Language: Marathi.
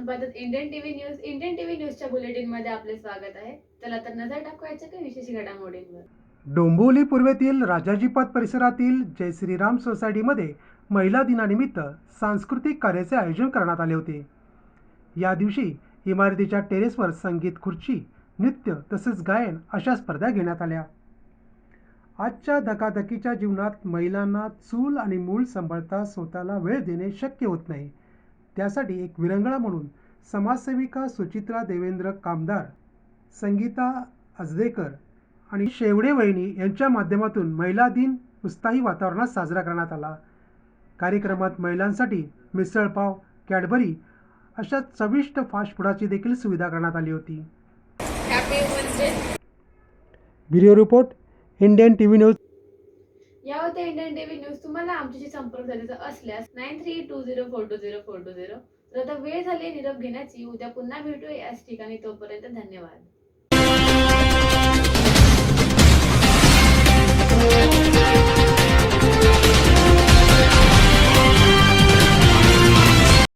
आपण पाहतात Indian TV news. Indian TV न्यूजच्या बुलेटिन मध्ये आपले स्वागत आहे. चला तर नजर टाकूयाच्या काही विशेष घडामोडींवर. डोंबिवली पूर्वेतील राजाजीपात परिसरातील जय श्रीराम सोसायटीमध्ये महिला दिनानिमित्त सांस्कृतिक कार्याचे आयोजन करण्यात आले होते. या दिवशी इमारतीच्या टेरेसवर संगीत खुर्ची, नृत्य तसेच गायन अशा स्पर्धा घेण्यात आल्या. आजच्या धकाधकीच्या जीवनात महिलांना चूल आणि मूल सांभाळता स्वतःला वेळ देणे शक्य होत नाही. त्यासाठी एक विरंगुळा म्हणून समाजसेविका सुचित्रा देवेंद्र कामदार, संगीता अजदेकर आणि शेवडे वहिनी यांच्या माध्यमातून महिला दिन उत्साही वातावरणात साजरा करण्यात आला. कार्यक्रमात महिलांसाठी मिसळपाव, कॅडबरी अशा चविष्ट फास्ट फूडची देखील सुविधा करण्यात आली होती. Happy women's day. Bureau report, Indian TV news. या होत्या इंडियन टीव्ही न्यूज. तुम्हाला आमच्याशी संपर्क साधायचा असल्यास 9320420420. तर आता वेळ झाली निरोप घेण्याची. उद्या पुन्हा भेटूया याच ठिकाणी. तोपर्यंत धन्यवाद.